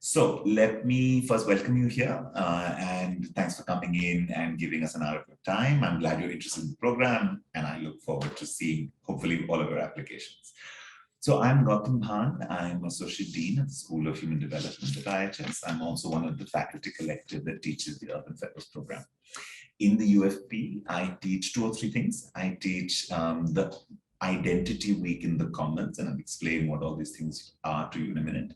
So let me first welcome you here and thanks for coming in and giving us an hour of your time. I'm glad you're interested in the program and I look forward to seeing hopefully all of your applications. So I'm Gautam Bhan. I'm Associate Dean at the School of Human Development at IIHS. I'm also one of the faculty collective that teaches the Urban Fellows program. In the UFP, I teach two or three things. I teach the Identity Week in the Commons, and I'll explain what all these things are to you in a minute,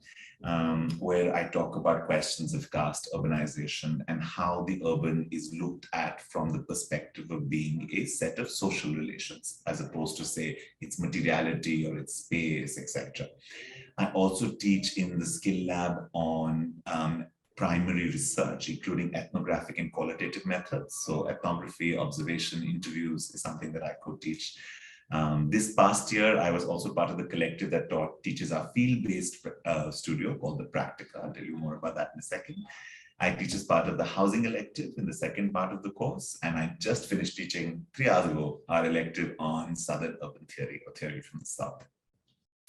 where I talk about questions of caste, urbanization, and how the urban is looked at from the perspective of being a set of social relations, as opposed to say its materiality or its space, etc. I also teach in the skill lab on primary research, including ethnographic and qualitative methods. So ethnography, observation, interviews is something that I could teach. This past year, I was also part of the collective that teaches our field-based studio called the Practica. I'll tell you more about that in a second. I teach as part of the housing elective in the second part of the course, and I just finished teaching 3 hours ago our elective on Southern urban theory, or theory from the South.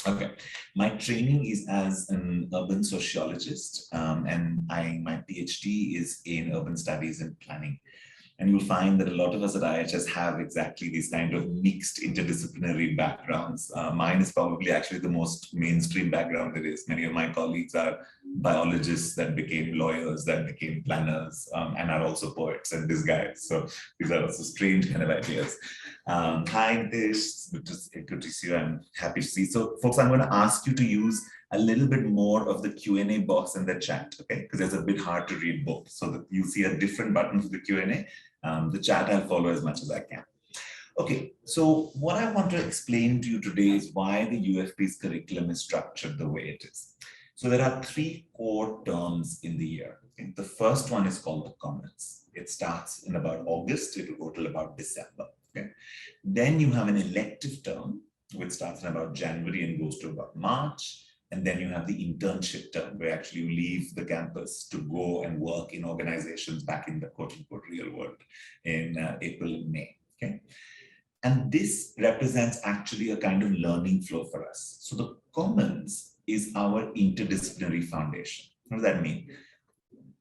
Okay, my training is as an urban sociologist, and my PhD is in urban studies and planning. And you'll find that a lot of us at IIHS have exactly these kind of mixed interdisciplinary backgrounds. Mine is probably actually the most mainstream background there is. Many of my colleagues are biologists that became lawyers, that became planners, and are also poets and disguised. So these are also strange kind of ideas. Hi, Dish, good to see you. I'm happy to see. So folks, I'm going to ask you to use a little bit more of the Q&A box in the chat, okay? Because it's a bit hard to read both. So that you see a different button for the Q&A. The chat I'll follow as much as I can. Okay, so what I want to explain to you today is why the UFP's curriculum is structured the way it is. So there are 3 core terms in the year. Okay? The first one is called the Commons. It starts in about August, it will go till about December. Okay? Then you have an elective term, which starts in about January and goes to about March. And then you have the internship term, where actually you leave the campus to go and work in organizations back in the quote-unquote real world in April and May, okay? And this represents actually a kind of learning flow for us. So the Commons is our interdisciplinary foundation. What does that mean?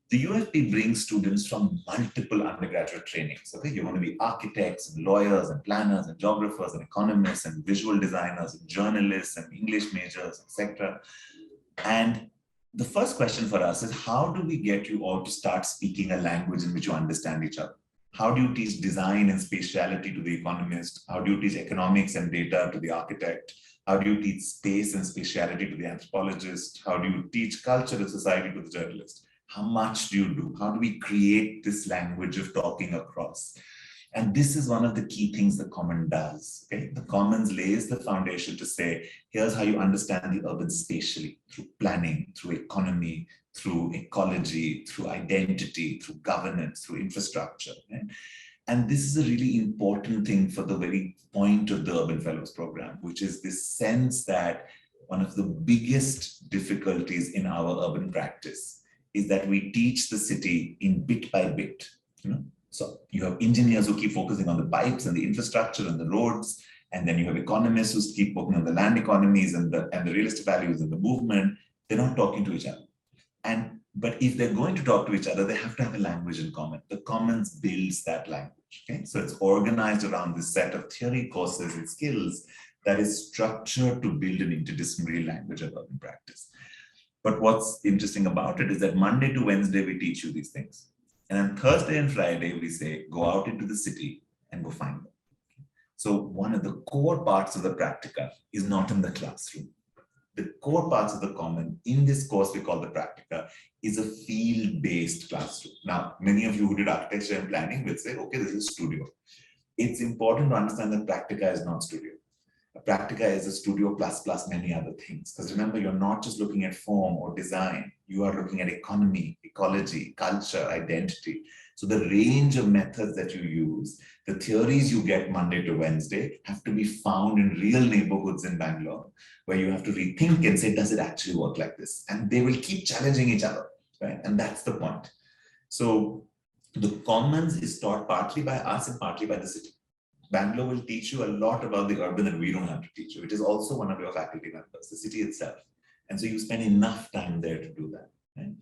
The UFP brings students from multiple undergraduate trainings. Okay, you want to be architects and lawyers and planners and geographers and economists and visual designers and journalists and English majors, etc. And the first question for us is, how do we get you all to start speaking a language in which you understand each other? How do you teach design and spatiality to the economist? How do you teach economics and data to the architect? How do you teach space and spatiality to the anthropologist? How do you teach culture and society to the journalist? How much do you do? How do we create this language of talking across? And this is one of the key things the Common does. Okay? The Commons lays the foundation to say, here's how you understand the urban spatially, through planning, through economy, through ecology, through identity, through governance, through infrastructure. Okay? And this is a really important thing for the very point of the Urban Fellows program, which is this sense that one of the biggest difficulties in our urban practice is that we teach the city in bit by bit. You know? So you have engineers who keep focusing on the pipes and the infrastructure and the roads, and then you have economists who keep focusing on the land economies and the real estate values and the movement. They're not talking to each other. But if they're going to talk to each other, they have to have a language in common. The Commons builds that language. Okay? So it's organized around this set of theory courses and skills that is structured to build an interdisciplinary language of urban practice. But what's interesting about it is that Monday to Wednesday, we teach you these things. And on Thursday and Friday, we say, go out into the city and go find them. So one of the core parts of the Practica is not in the classroom. The core parts of the Common in this course we call the Practica is a field-based classroom. Now, many of you who did architecture and planning will say, okay, this is studio. It's important to understand that Practica is not studio. Practica is a studio plus many other things. Because remember, you're not just looking at form or design. You are looking at economy, ecology, culture, identity. So the range of methods that you use, the theories you get Monday to Wednesday have to be found in real neighborhoods in Bangalore, where you have to rethink and say, does it actually work like this? And they will keep challenging each other, right? And that's the point. So the Commons is taught partly by us and partly by the city. Bangalore will teach you a lot about the urban that we don't have to teach you, which is also one of your faculty members, the city itself. And so you spend enough time there to do that. right?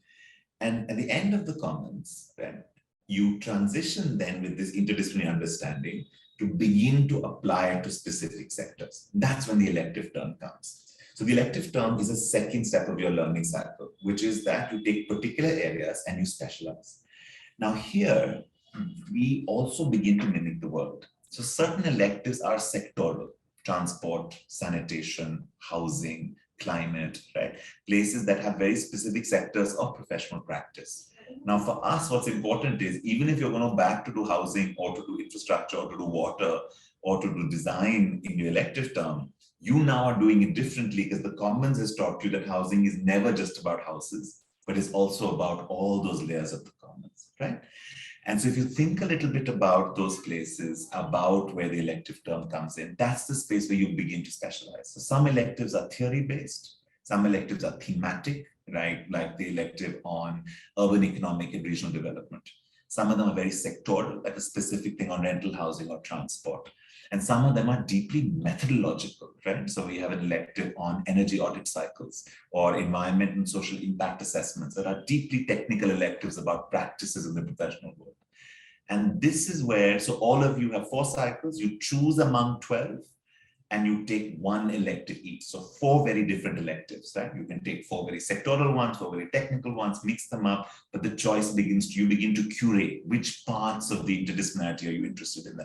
And at the end of the commons, right, you transition then with this interdisciplinary understanding to begin to apply it to specific sectors. That's when the elective term comes. So the elective term is a second step of your learning cycle, which is that you take particular areas and you specialize. Now here, we also begin to mimic the world. So certain electives are sectoral: transport, sanitation, housing, climate, right? Places that have very specific sectors of professional practice. Now, for us, what's important is even if you're going to back to do housing or to do infrastructure or to do water or to do design in your elective term, you now are doing it differently because the Commons has taught you that housing is never just about houses, but it's also about all those layers of the Commons, right? And so if you think a little bit about those places, about where the elective term comes in, that's the space where you begin to specialize. So some electives are theory-based, some electives are thematic, right? Like the elective on urban economic and regional development. Some of them are very sectoral, like a specific thing on rental housing or transport. And some of them are deeply methodological, right? So we have an elective on energy audit cycles or environment and social impact assessments that are deeply technical electives about practices in the professional world. And this is where, so all of you have 4 cycles, you choose among 12 and you take 1 elective each. So 4 very different electives, right? You can take 4 very sectoral ones, 4 very technical ones, mix them up, but the choice begins, you begin to curate which parts of the interdisciplinarity are you interested in.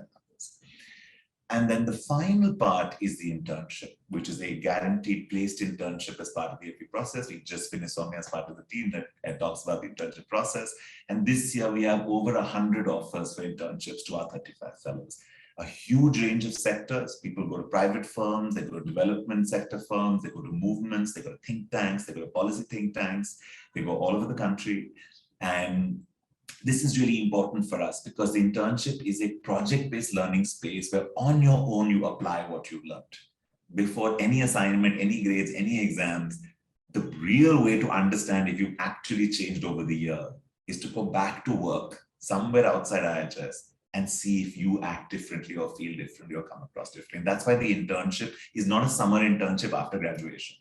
And then the final part is the internship, which is a guaranteed placed internship as part of the UFP process. We just finished Soumya as part of the team that talks about the internship process. And this year we have over 100 offers for internships to our 35 fellows. A huge range of sectors. People go to private firms, they go to development sector firms, they go to movements, they go to think tanks, they go to policy think tanks, they go all over the country. And this is really important for us because the internship is a project-based learning space where on your own you apply what you've learned. Before any assignment, any grades, any exams, the real way to understand if you've actually changed over the year is to go back to work somewhere outside IIHS and see if you act differently or feel differently or come across differently. And that's why the internship is not a summer internship after graduation.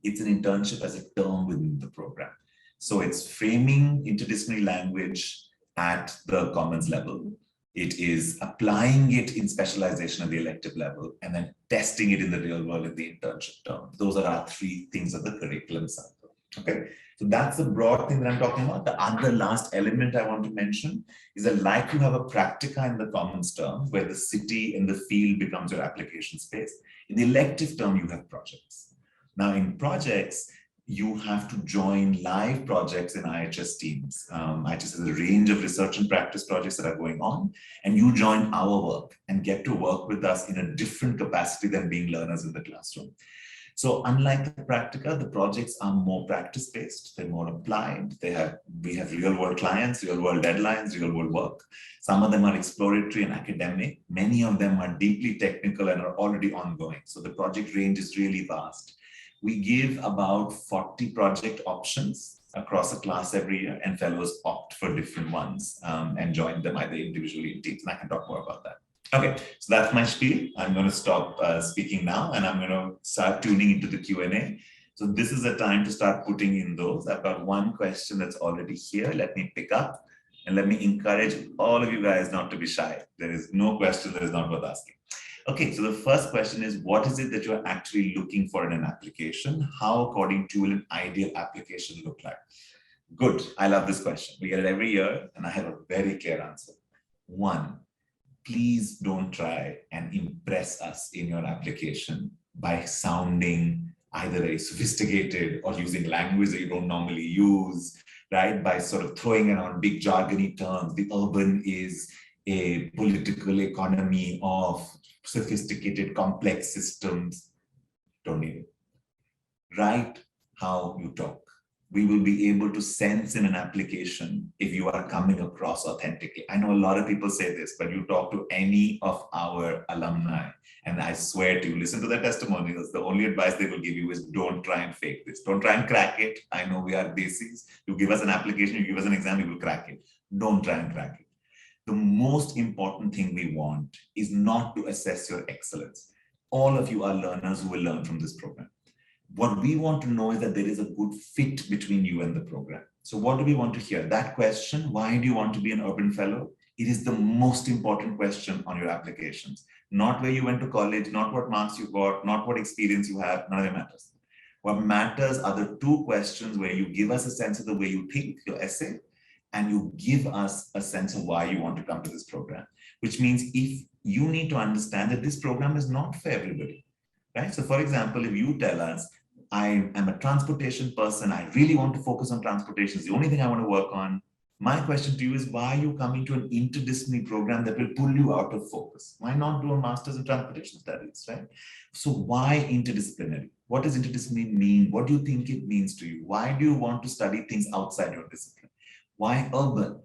It's an internship as a term within the program. So it's framing interdisciplinary language at the commons level. It is applying it in specialization at the elective level and then testing it in the real world in the internship term. Those are our 3 things of the curriculum cycle. Okay, so that's the broad thing that I'm talking about. The other last element I want to mention is that like you have a practica in the commons term where the city and the field becomes your application space, in the elective term you have projects. Now in projects, you have to join live projects in IIHS teams. IIHS has a range of research and practice projects that are going on, and you join our work and get to work with us in a different capacity than being learners in the classroom. So unlike the practica, the projects are more practice-based, they're more applied, we have real-world clients, real-world deadlines, real-world work. Some of them are exploratory and academic. Many of them are deeply technical and are already ongoing. So the project range is really vast. We give about 40 project options across a class every year, and fellows opt for different ones and join them either individually in teams. And I can talk more about that. Okay, so that's my spiel. I'm going to stop speaking now, and I'm going to start tuning into the Q&A. So this is the time to start putting in those. I've got one question that's already here. Let me pick up, and let me encourage all of you guys not to be shy. There is no question that is not worth asking. Okay, so the first question is, what is it that you're actually looking for in an application? How, according to you, will an ideal application look like? Good, I love this question. We get it every year, and I have a very clear answer. 1, please don't try and impress us in your application by sounding either very sophisticated or using language that you don't normally use, right? By sort of throwing around big jargony terms. The urban is a political economy of sophisticated, complex systems. Don't need it. Write how you talk. We will be able to sense in an application if you are coming across authentically. I know a lot of people say this, but you talk to any of our alumni, and I swear to you, listen to their testimonials. The only advice they will give you is don't try and fake this. Don't try and crack it. I know we are basics. You give us an application, you give us an exam, we will crack it. Don't try and crack it. The most important thing we want is not to assess your excellence. All of you are learners who will learn from this program. What we want to know is that there is a good fit between you and the program. So what do we want to hear? That question, why do you want to be an urban fellow? It is the most important question on your applications. Not where you went to college, not what marks you got, not what experience you have, none of it matters. What matters are the two questions where you give us a sense of the way you think, your essay, and you give us a sense of why you want to come to this program. Which means if you need to understand that this program is not for everybody, right? So for example, if you tell us, I am a transportation person, I really want to focus on transportation, it's the only thing I want to work on. My question to you is, why are you coming to an interdisciplinary program that will pull you out of focus? Why not do a master's in transportation studies, right? So why interdisciplinary? What does interdisciplinary mean? What do you think it means to you? Why do you want to study things outside your discipline? Why urban,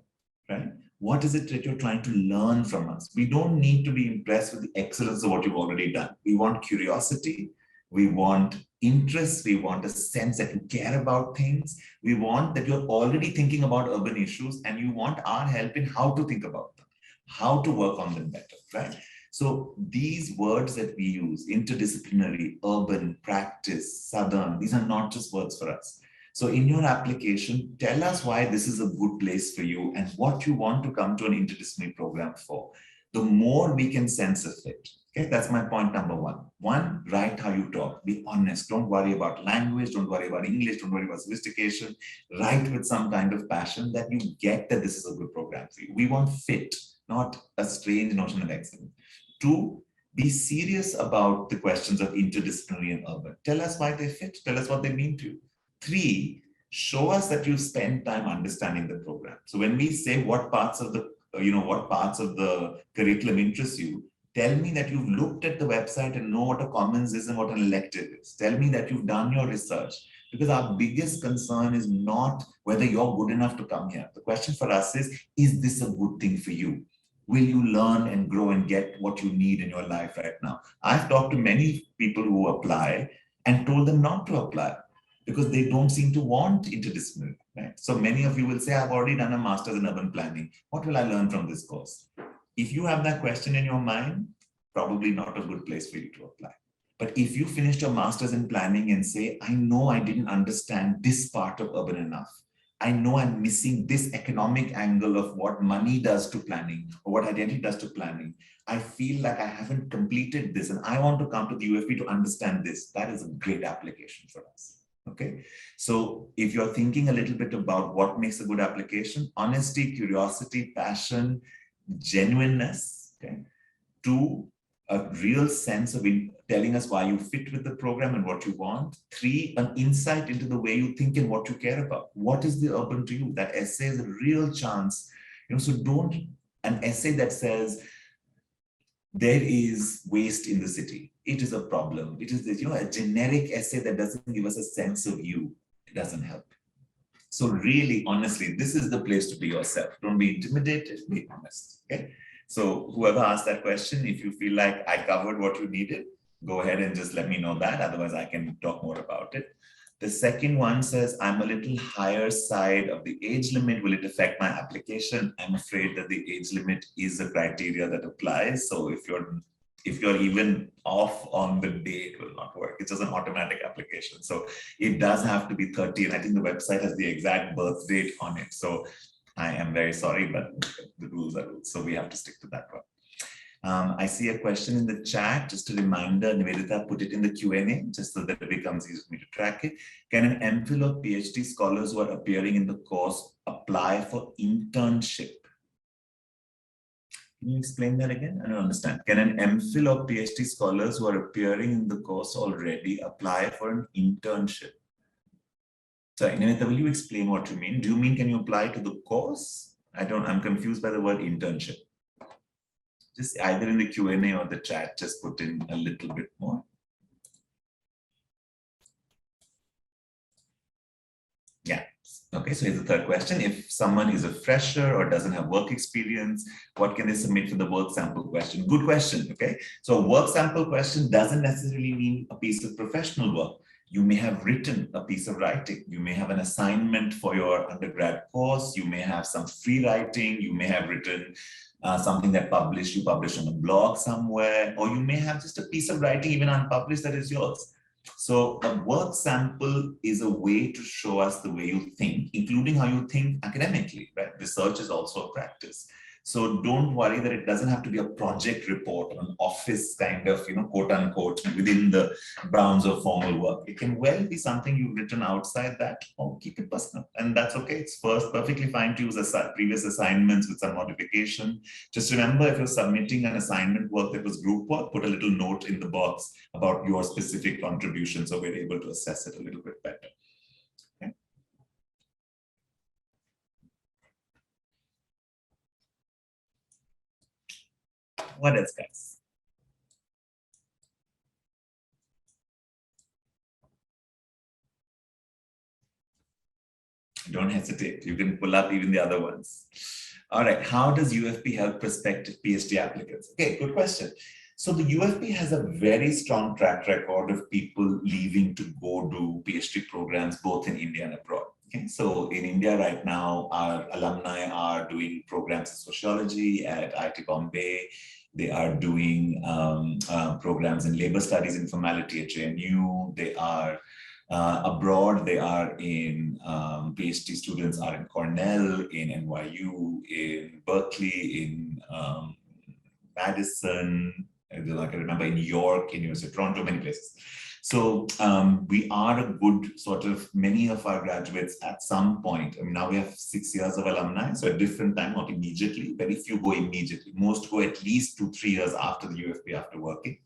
right? What is it that you're trying to learn from us? We don't need to be impressed with the excellence of what you've already done. We want curiosity. We want interest. We want a sense that you care about things. We want that you're already thinking about urban issues and you want our help in how to think about them, how to work on them better, right? So these words that we use, interdisciplinary, urban, practice, southern, these are not just words for us. So in your application, tell us why this is a good place for you and what you want to come to an interdisciplinary program for. The more we can sense of it. Okay, that's my point number one. One, write how you talk. Be honest. Don't worry about language. Don't worry about English. Don't worry about sophistication. Write with some kind of passion that you get that this is a good program for you. We want fit, not a strange notion of excellence. Two, be serious about the questions of interdisciplinary and urban. Tell us why they fit. Tell us what they mean to you. Three, show us that you spend time understanding the program. So when we say what parts of the curriculum interest you, tell me that you've looked at the website and know what a commons is and what an elective is. Tell me that you've done your research, because our biggest concern is not whether you're good enough to come here. The question for us is this a good thing for you? Will you learn and grow and get what you need in your life right now? I've talked to many people who apply and told them not to apply, because they don't seem to want interdisciplinary, right? So many of you will say, I've already done a master's in urban planning. What will I learn from this course? If you have that question in your mind, probably not a good place for you to apply. But if you finished your master's in planning and say, I know I didn't understand this part of urban enough. I know I'm missing this economic angle of what money does to planning or what identity does to planning. I feel like I haven't completed this and I want to come to the UFP to understand this. That is a great application for us. Okay, so if you're thinking a little bit about what makes a good application, honesty, curiosity, passion, genuineness, okay. Two, a real sense of telling us why you fit with the program and what you want. Three, an insight into the way you think and what you care about. What is the urban to you? That essay is a real chance. So don't, an essay that says, there is waste in the city. It is a problem. It is a generic essay that doesn't give us a sense of you. It doesn't help. So really, honestly, this is the place to be yourself. Don't be intimidated, be honest. Okay. So whoever asked that question, if you feel like I covered what you needed, go ahead and just let me know that. Otherwise, I can talk more about it. The second one says, I'm a little higher side of the age limit. Will it affect my application? I'm afraid that the age limit is a criteria that applies. So if you're even off on the day, it will not work. It's just an automatic application. So it does have to be 30. And I think the website has the exact birth date on it. So I am very sorry, but the rules are rules. So we have to stick to that one. I see a question in the chat. Just a reminder, Nivedita put it in the Q&A just so that it becomes easy for me to track it. Can an MPhil or PhD scholars who are appearing in the course apply for internship? Can you explain that again? I don't understand. Can an MPhil or PhD scholars who are appearing in the course already apply for an internship? Sorry, Nivedita, will you explain what you mean? Do you mean can you apply to the course? I'm confused by the word internship. Just either in the Q&A or the chat, just put in a little bit more. Yeah. Okay, so here's the third question. If someone is a fresher or doesn't have work experience, what can they submit for the work sample question? Good question, okay? So a work sample question doesn't necessarily mean a piece of professional work. You may have written a piece of writing. You may have an assignment for your undergrad course. You may have some free writing. You may have written something that you publish on a blog somewhere, or you may have just a piece of writing even unpublished that is yours. So a work sample is a way to show us the way you think, including how you think academically, right? Research is also a practice. So don't worry that it doesn't have to be a project report, an office kind of, quote unquote, within the bounds of formal work. It can well be something you've written outside that, or keep it personal. And that's okay. It's perfectly fine to use previous assignments with some modification. Just remember, if you're submitting an assignment work that was group work, put a little note in the box about your specific contribution so we're able to assess it a little bit better. Okay. What else, guys? Don't hesitate. You can pull up even the other ones. All right. How does UFP help prospective PhD applicants? Okay, good question. So the UFP has a very strong track record of people leaving to go do PhD programs both in India and abroad. Okay, so in India right now, our alumni are doing programs in sociology at IIT Bombay. They are doing programs in labor studies, informality at JNU. They are abroad, they are in PhD students are in Cornell, in NYU, in Berkeley, in Madison, I can remember in New York, in University of Toronto, many places. So we are a good sort of, many of our graduates at some point, I mean, now we have 6 years of alumni, so at different time, not immediately, but if you go immediately, most go at least 2-3 years after the UFP, after working.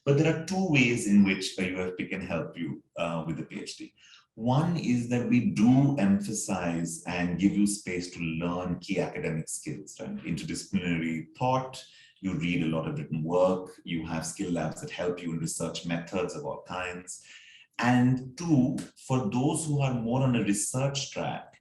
But there are two ways in which a UFP can help you with the PhD. One is that we do emphasize and give you space to learn key academic skills, right? Interdisciplinary thought, you read a lot of written work, you have skill labs that help you in research methods of all kinds. And two, for those who are more on a research track,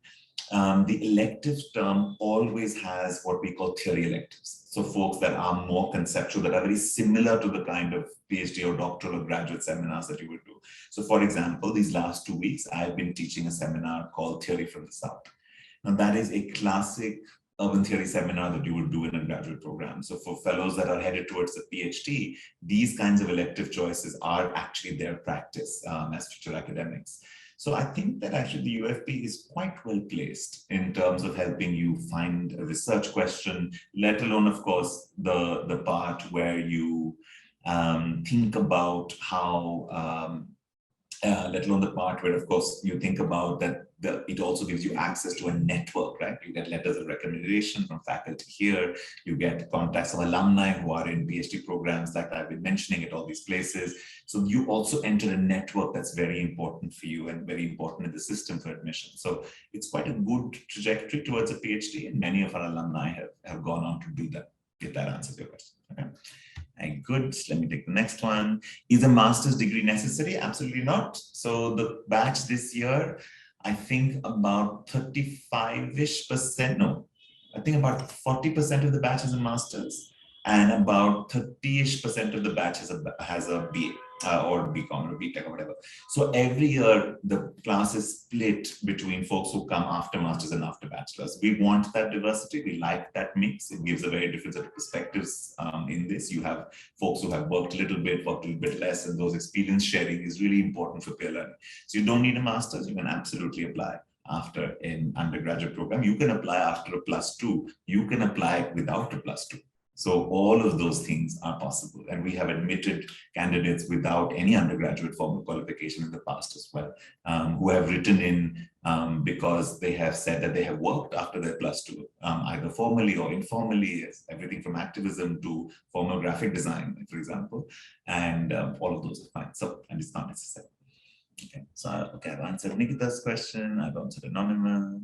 the elective term always has what we call theory electives. So folks that are more conceptual, that are very similar to the kind of PhD or doctoral or graduate seminars that you would do. So for example, these last 2 weeks, I've been teaching a seminar called Theory from the South. Now that is a classic urban theory seminar that you would do in a graduate program. So for fellows that are headed towards a PhD, these kinds of elective choices are actually their practice as future academics. So I think that actually the UFP is quite well placed in terms of helping you find a research question, let alone, of course, the part where you think about how, let alone the part where, of course, you think about that it also gives you access to a network, right? You get letters of recommendation from faculty here. You get contacts of alumni who are in PhD programs like I've been mentioning at all these places. So you also enter a network that's very important for you and very important in the system for admission. So it's quite a good trajectory towards a PhD, and many of our alumni have gone on to do that, if that answers your question. Okay. Good. Let me take the next one. Is a master's degree necessary? Absolutely not. So the batch this year, I think about 35-ish%, no, I think about 40% of the batch is a master's, and about 30-ish% of the batch has a BA or BCom or BTech or whatever. So every year the class is split between folks who come after masters and after bachelors. We want that diversity. We like that mix. It gives a very different set of perspectives in this. You have folks who have worked a little bit, worked a little bit less, and those experience sharing is really important for peer learning. So you don't need a master's. You can absolutely apply after an undergraduate program. You can apply after a +2. You can apply without a +2. So all of those things are possible. And we have admitted candidates without any undergraduate formal qualification in the past as well, who have written in because they have said that they have worked after their +2, either formally or informally, everything from activism to formal graphic design, for example. And all of those are fine. So, and it's not necessary. Okay, so I've answered Nikita's question. I've answered Anonymous.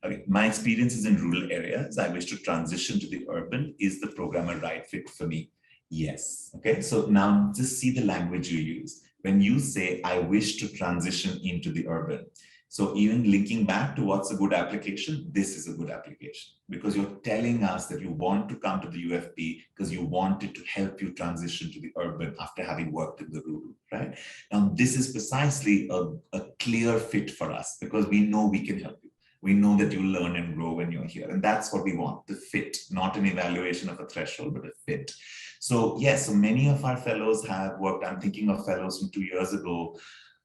Okay, my experience is in rural areas. I wish to transition to the urban. Is the program a right fit for me? Yes. Okay, so now just see the language you use. When you say, I wish to transition into the urban. So even linking back to what's a good application, this is a good application because you're telling us that you want to come to the UFP because you want it to help you transition to the urban after having worked in the rural, right? Now, this is precisely a clear fit for us because we know we can help you. We know that you learn and grow when you're here. And that's what we want, the fit, not an evaluation of a threshold, but a fit. So yes, so many of our fellows have worked. I'm thinking of fellows from 2 years ago,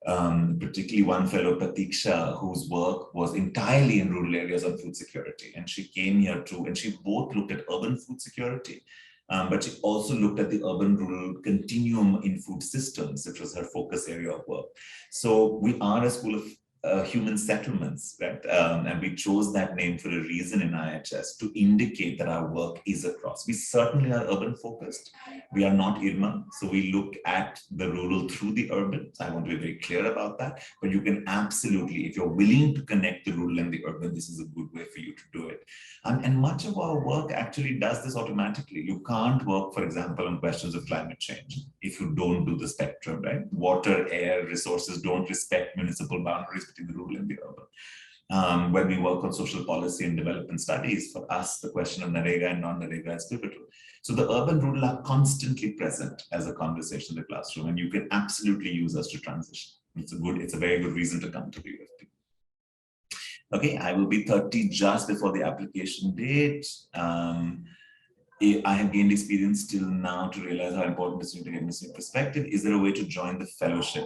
particularly one fellow, Pratiksha, whose work was entirely in rural areas on food security. And she came here too, and she both looked at urban food security, but she also looked at the urban-rural continuum in food systems, which was her focus area of work. So we are a school of human settlements, right? And we chose that name for a reason in IIHS to indicate that our work is across. We certainly are urban focused. We are not IRMA, so we look at the rural through the urban. So I want to be very clear about that. But you can absolutely, if you're willing to connect the rural and the urban, this is a good way for you to do it. And much of our work actually does this automatically. You can't work, for example, on questions of climate change if you don't do the spectrum, right? Water, air, resources don't respect municipal boundaries between the rural and the urban. When we work on social policy and development studies, for us, the question of Narega and non-Narega is pivotal. So the urban-rural are constantly present as a conversation in the classroom, and you can absolutely use us to transition. It's a very good reason to come to the UFP. Okay, I will be 30 just before the application date. I have gained experience till now to realize how important it is to get a perspective. Is there a way to join the fellowship?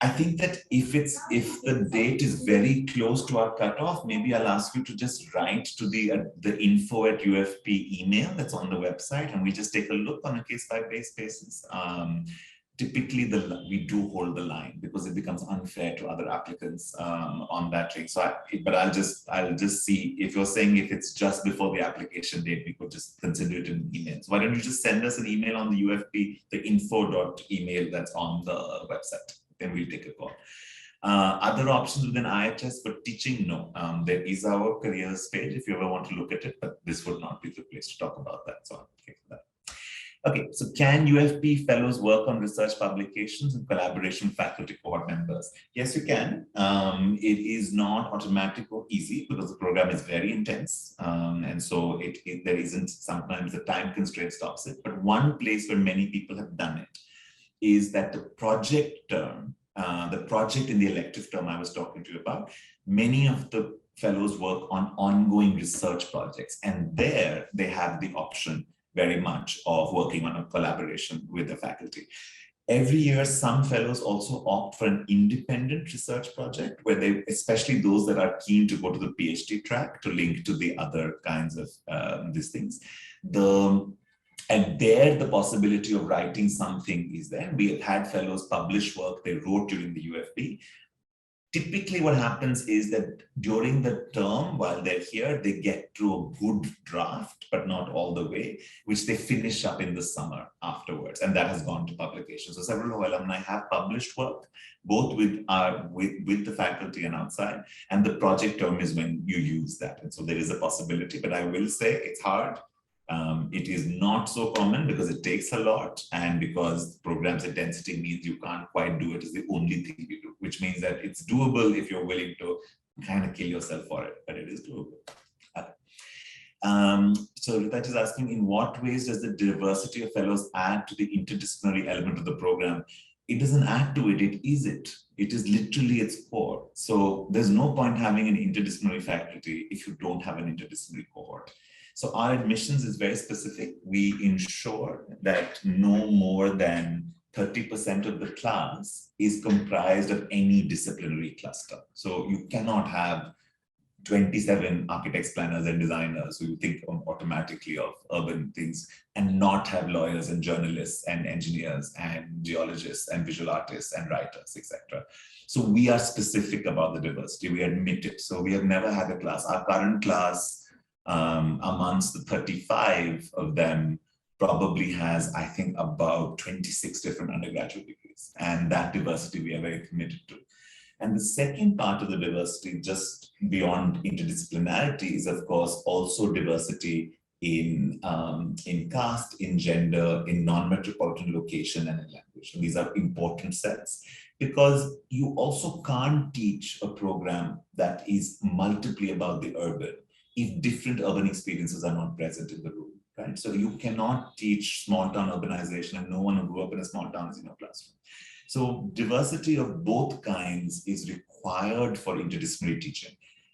I think that if the date is very close to our cutoff, maybe I'll ask you to just write to the info@UFP email that's on the website, and we just take a look on a case-by-case basis. Typically, we do hold the line because it becomes unfair to other applicants on that link. So, but I'll just see if you're saying if it's just before the application date, we could just consider it in email. So why don't you just send us an email on the UFP, the info.email that's on the website. Then we'll take a call. Other options within IIHS for teaching, no. There is our careers page if you ever want to look at it, but this would not be the place to talk about that. So okay, that. Okay, so can UFP fellows work on research publications in collaboration with faculty cohort members? Yes, you can. It is not automatic or easy because the program is very intense. And so there isn't, sometimes the time constraint stops it. But one place where many people have done it is that the project term, the project in the elective term I was talking to you about, many of the fellows work on ongoing research projects. And there they have the option very much of working on a collaboration with the faculty. Every year, some fellows also opt for an independent research project where they, especially those that are keen to go to the PhD track to link to the other kinds of these things. And there, the possibility of writing something is there. We have had fellows publish work they wrote during the UFP. Typically, what happens is that during the term, while they're here, they get to a good draft, but not all the way, which they finish up in the summer afterwards. And that has gone to publication. So several of our alumni have published work, both with the faculty and outside. And the project term is when you use that. And so there is a possibility, but I will say it's hard. It is not so common because it takes a lot, and because the program's intensity means you can't quite do it is the only thing you do, which means that it's doable if you're willing to kind of kill yourself for it, but it is doable. So Rita is asking, in what ways does the diversity of fellows add to the interdisciplinary element of the program? It doesn't add to it, it is it. It is literally its core. So there's no point having an interdisciplinary faculty if you don't have an interdisciplinary cohort. So our admissions is very specific. We ensure that no more than 30% of the class is comprised of any disciplinary cluster. So you cannot have 27 architects, planners, and designers who you think automatically of urban things and not have lawyers and journalists and engineers and geologists and visual artists and writers, etc. So we are specific about the diversity. We admit it. So we have never had a class. Our current class, amongst the 35 of them, probably has, I think, about 26 different undergraduate degrees. And that diversity we are very committed to. And the second part of the diversity, just beyond interdisciplinarity, is of course also diversity in caste, in gender, in non-metropolitan location, and in language. And these are important sets because you also can't teach a program that is multiply about the urban if different urban experiences are not present in the room, right? So you cannot teach small town urbanization and no one who grew up in a small town is in your classroom. So diversity of both kinds is required for interdisciplinary teaching.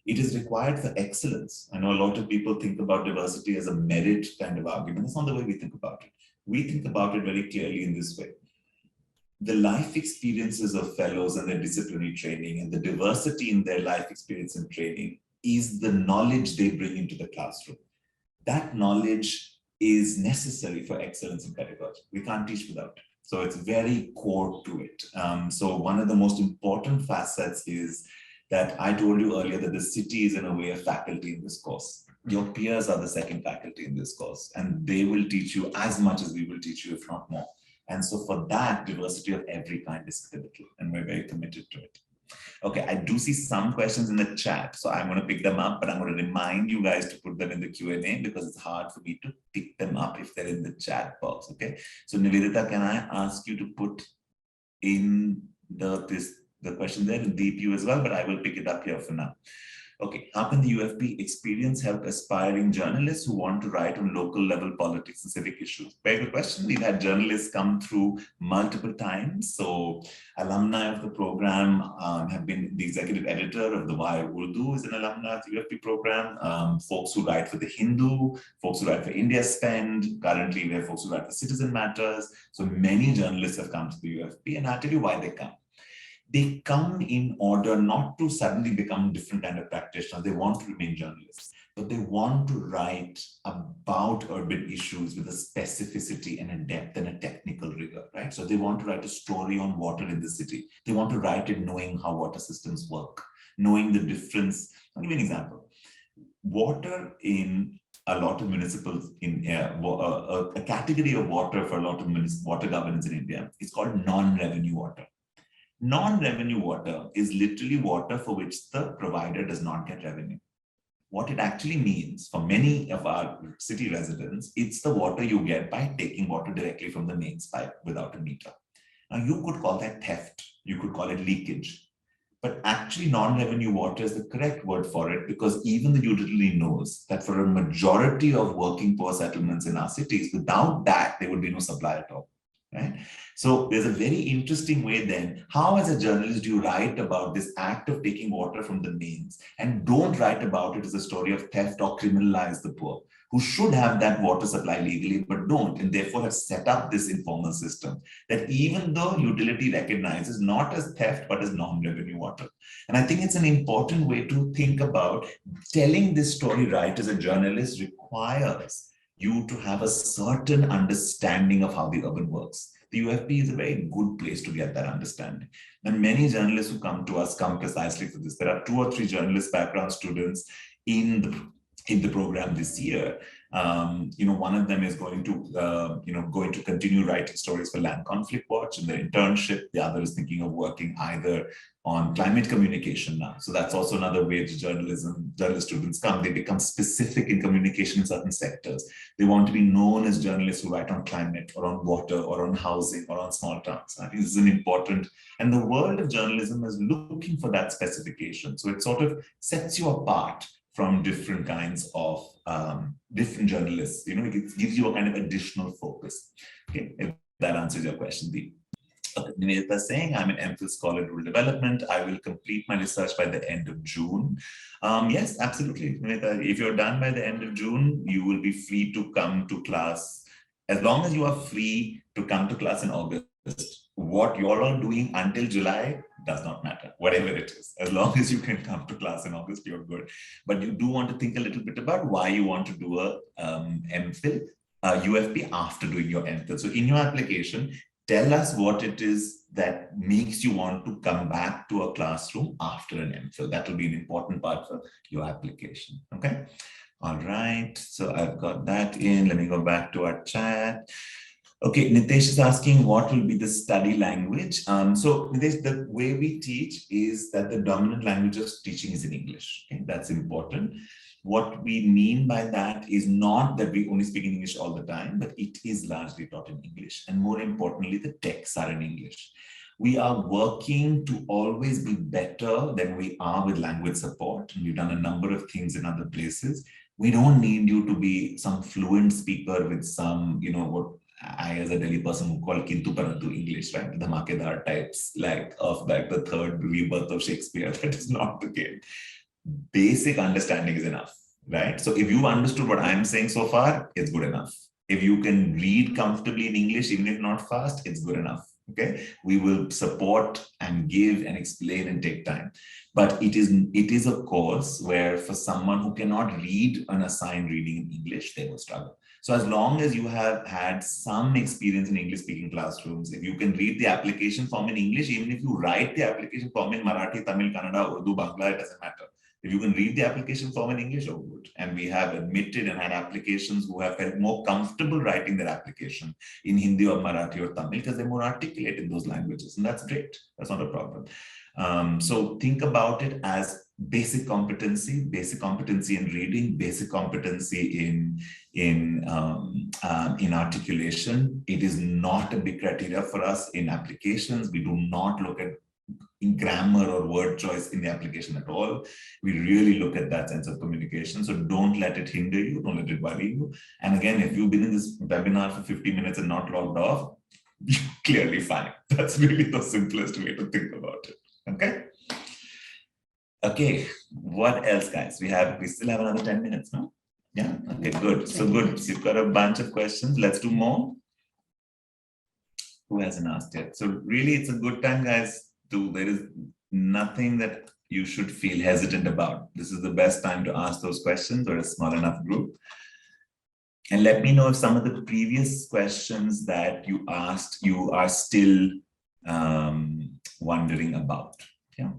It is required for excellence. I know a lot of people think about diversity as a merit kind of argument. That's not the way we think about it. We think about it very clearly in this way. The life experiences of fellows and their disciplinary training and the diversity in their life experience and training is the knowledge they bring into the classroom. That knowledge is necessary for excellence in pedagogy. We can't teach without it. So it's very core to it. So one of the most important facets is that I told you earlier that the city is in a way a faculty in this course. Your peers are the second faculty in this course, and they will teach you as much as we will teach you, if not more. And so for that, diversity of every kind is critical, and we're very committed to it. Okay, I do see some questions in the chat, so I'm going to pick them up, but I'm going to remind you guys to put them in the Q&A because it's hard for me to pick them up if they're in the chat box, okay? So Nivedita, can I ask you to put in the question there and Deep you as well, but I will pick it up here for now. Okay, how can the UFP experience help aspiring journalists who want to write on local level politics and civic issues? Very good question. We've had journalists come through multiple times. So alumni of the program have been the executive editor of the Why Urdu is an alumni of the UFP program. Folks who write for the Hindu, folks who write for India Spend. Currently, we have folks who write for Citizen Matters. So many journalists have come to the UFP, and I'll tell you why they come. They come in order not to suddenly become different kind of practitioners. They want to remain journalists, but they want to write about urban issues with a specificity and a depth and a technical rigor, right? So they want to write a story on water in the city. They want to write it knowing how water systems work, knowing the difference. I'll give you an example. Water in a lot of municipals a category of water for a lot of water governance in India is called non-revenue water. Non-revenue water is literally water for which the provider does not get revenue. What it actually means for many of our city residents, it's the water you get by taking water directly from the mains pipe without a meter. Now, you could call that theft, you could call it leakage, but actually non-revenue water is the correct word for it because even the utility knows that for a majority of working poor settlements in our cities, without that, there would be no supply at all. Right? So there's a very interesting way then, how as a journalist do you write about this act of taking water from the mains and don't write about it as a story of theft or criminalize the poor who should have that water supply legally but don't, and therefore have set up this informal system that even though utility recognizes not as theft but as non-revenue water. And I think it's an important way to think about telling this story right as a journalist requires you to have a certain understanding of how the urban works. The UFP is a very good place to get that understanding. And many journalists who come to us come precisely for this. There are 2 or 3 journalist background students in the program this year. One of them is going to continue writing stories for Land Conflict Watch in their internship. The other is thinking of working either on climate communication now. So that's also another way to journalist students come. They become specific in communication in certain sectors. They want to be known as journalists who write on climate or on water or on housing or on small towns. I think this is an important, and the world of journalism is looking for that specification. So it sort of sets you apart from different kinds of different journalists. It gives you a kind of additional focus. Okay, if that answers your question, Deep. Nivedita is saying, I'm an MPhil scholar in rural development. I will complete my research by the end of June. Yes, absolutely. Nivedita, if you're done by the end of June, you will be free to come to class. As long as you are free to come to class in August, what you're all doing until July does not matter, whatever it is. As long as you can come to class in August, you're good. But you do want to think a little bit about why you want to do a MPhil, UFP after doing your MPhil. So in your application, tell us what it is that makes you want to come back to a classroom after an MPhil. That will be an important part for your application, okay? All right, so I've got that in. Let me go back to our chat. Okay, Nitesh is asking what will be the study language. So Nitesh, the way we teach is that the dominant language of teaching is in English. Okay? That's important. What we mean by that is not that we only speak in English all the time, but it is largely taught in English. And more importantly, the texts are in English. We are working to always be better than we are with language support. And we've done a number of things in other places. We don't need you to be some fluent speaker with some, what I, as a Delhi person, would call Kintu Parantu English, right? The Dhamakedar types, of the third rebirth of Shakespeare. That is not the case. basic understanding is enough, right? So if you've understood what I'm saying so far, it's good enough. If you can read comfortably in English, even if not fast, it's good enough. Okay, we will support and give and explain and take time. But it is a course where for someone who cannot read an assigned reading in English, they will struggle. So as long as you have had some experience in English speaking classrooms, if you can read the application form in English, even if you write the application form in Marathi, Tamil, Kannada, Urdu, Bangla, it doesn't matter. If you can read the application form in English, oh good. And we have admitted and had applications who have felt more comfortable writing their application in Hindi or Marathi or Tamil because they're more articulate in those languages. And that's great. That's not a problem. So think about it as basic competency in reading, basic competency in articulation. It is not a big criteria for us in applications. We do not look at in grammar or word choice in the application at all. We really look at that sense of communication. So don't let it hinder you, don't let it worry you. And again, if you've been in this webinar for 50 minutes and not logged off, you're clearly fine. That's really the simplest way to think about it. Okay. Okay, what else, guys? We still have another 10 minutes, no? Yeah, okay, good. So good. So you've got a bunch of questions. Let's do more. Who hasn't asked yet? So really, it's a good time, guys. There is nothing that you should feel hesitant about. This is the best time to ask those questions or a small enough group. And let me know if some of the previous questions that you asked, you are still wondering about. Yeah.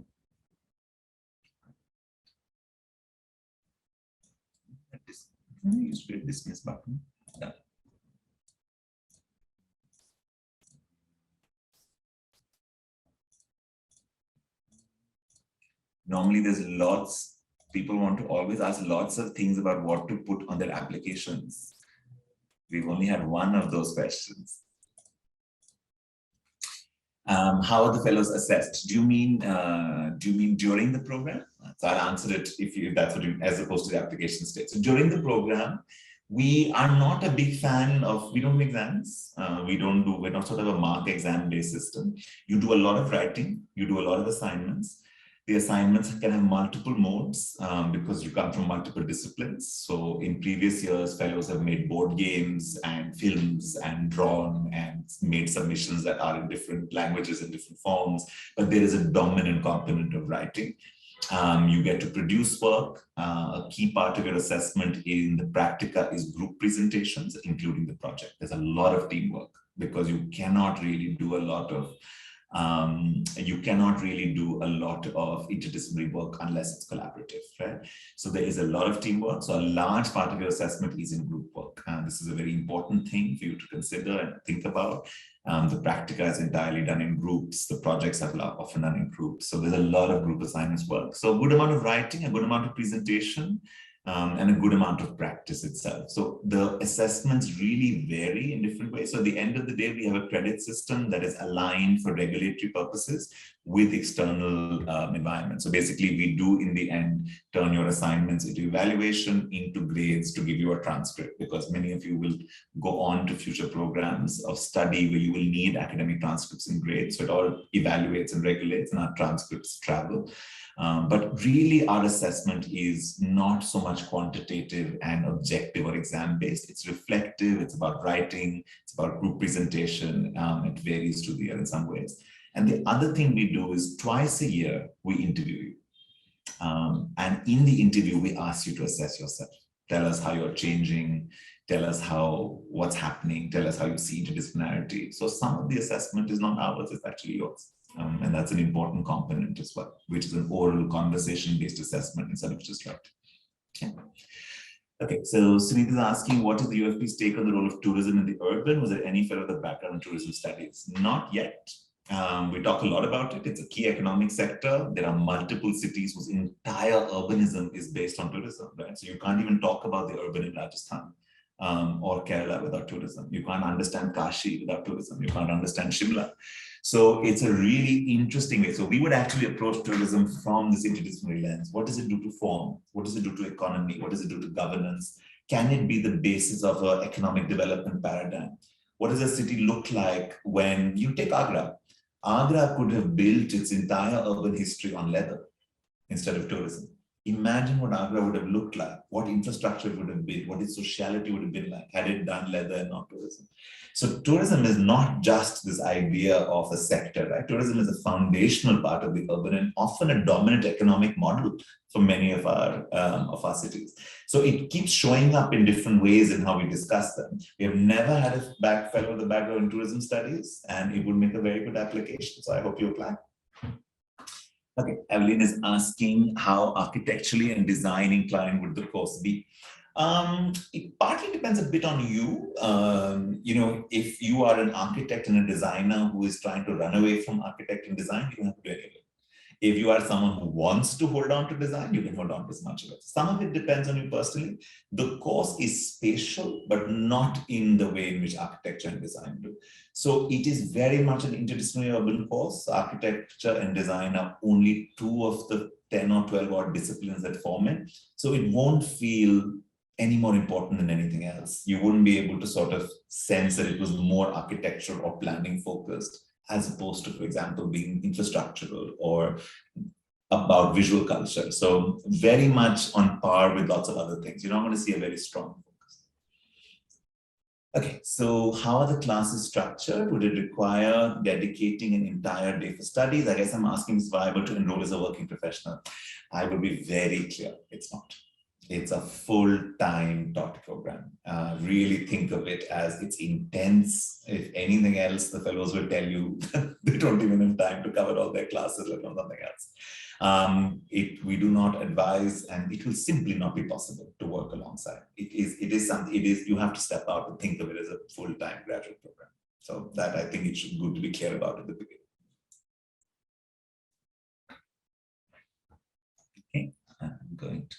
Use the dismiss button. Yeah. Normally there's lots, people want to always ask lots of things about what to put on their applications. We've only had one of those questions. How are the fellows assessed? Do you mean during the program? So I'll answer it if that's what you, as opposed to the application stage. So during the program, we are not a big fan of, we don't do exams. We're not sort of a mark exam based system. You do a lot of writing, you do a lot of assignments. The assignments can have multiple modes because you come from multiple disciplines. So in previous years, fellows have made board games and films and drawn and made submissions that are in different languages and different forms, but there is a dominant component of writing. You get to produce work. A key part of your assessment in the practica is group presentations, including the project. There's a lot of teamwork because you cannot really do a lot of interdisciplinary work unless it's collaborative, right? So there is a lot of teamwork. So a large part of your assessment is in group work. This is a very important thing for you to consider and think about. The practica is entirely done in groups. The projects are often done in groups. So there's a lot of group assignments work. So a good amount of writing, a good amount of presentation, and a good amount of practice itself. So the assessments really vary in different ways. So at the end of the day, we have a credit system that is aligned for regulatory purposes with external environments. So basically, we do in the end turn your assignments into evaluation, into grades to give you a transcript, because many of you will go on to future programs of study where you will need academic transcripts and grades. So it all evaluates and regulates, and our transcripts travel. But really, our assessment is not so much quantitative and objective or exam-based. It's reflective, it's about writing, it's about group presentation. It varies through the year in some ways. And the other thing we do is twice a year, we interview you. And in the interview, we ask you to assess yourself. Tell us how you're changing, tell us what's happening, tell us how you see interdisciplinarity. So some of the assessment is not ours, it's actually yours. And that's an important component as well, which is an oral conversation-based assessment instead of just writing. Okay. Okay, so Sunita is asking, what is the UFP's take on the role of tourism in the urban? Was there any fellow with a background in tourism studies? Not yet. We talk a lot about it. It's a key economic sector. There are multiple cities whose entire urbanism is based on tourism, right? So you can't even talk about the urban in Rajasthan or Kerala without tourism. You can't understand Kashi without tourism. You can't understand Shimla. So it's a really interesting way. So we would actually approach tourism from this interdisciplinary lens. What does it do to form? What does it do to economy? What does it do to governance? Can it be the basis of an economic development paradigm? What does a city look like when you take Agra? Agra could have built its entire urban history on leather instead of tourism. Imagine what Agra would have looked like, what infrastructure would have been, what its sociality would have been like had it done leather and not tourism. So tourism is not just this idea of a sector, right? Tourism is a foundational part of the urban and often a dominant economic model for many of our cities. So it keeps showing up in different ways in how we discuss them. We have never had a fellow with a background in tourism studies, and it would make a very good application. So I hope you apply. Okay, Evelyn is asking how architecturally and design inclined would the course be? It partly depends a bit on you. If you are an architect and a designer who is trying to run away from architect and design, you don't have to do any of it. If you are someone who wants to hold on to design, you can hold on to as much of it. Some of it depends on you personally. The course is spatial, but not in the way in which architecture and design do. So it is very much an interdisciplinary urban course. Architecture and design are only 2 of the 10 or 12 odd disciplines that form it. So it won't feel any more important than anything else. You wouldn't be able to sort of sense that it was more architecture or planning focused, as opposed to, for example, being infrastructural or about visual culture. So very much on par with lots of other things. You're not going to see a very strong focus. Okay, so how are the classes structured? Would it require dedicating an entire day for studies? I guess I'm asking if it's viable to enroll as a working professional. I will be very clear, it's not. It's a full-time taught program. Really think of it as it's intense. If anything else, the fellows will tell you they don't even have time to cover all their classes, let alone something else. We do not advise, and it will simply not be possible to work alongside. You have to step out and think of it as a full-time graduate program. So that I think it should be good to be clear about at the beginning. Okay, I'm going to.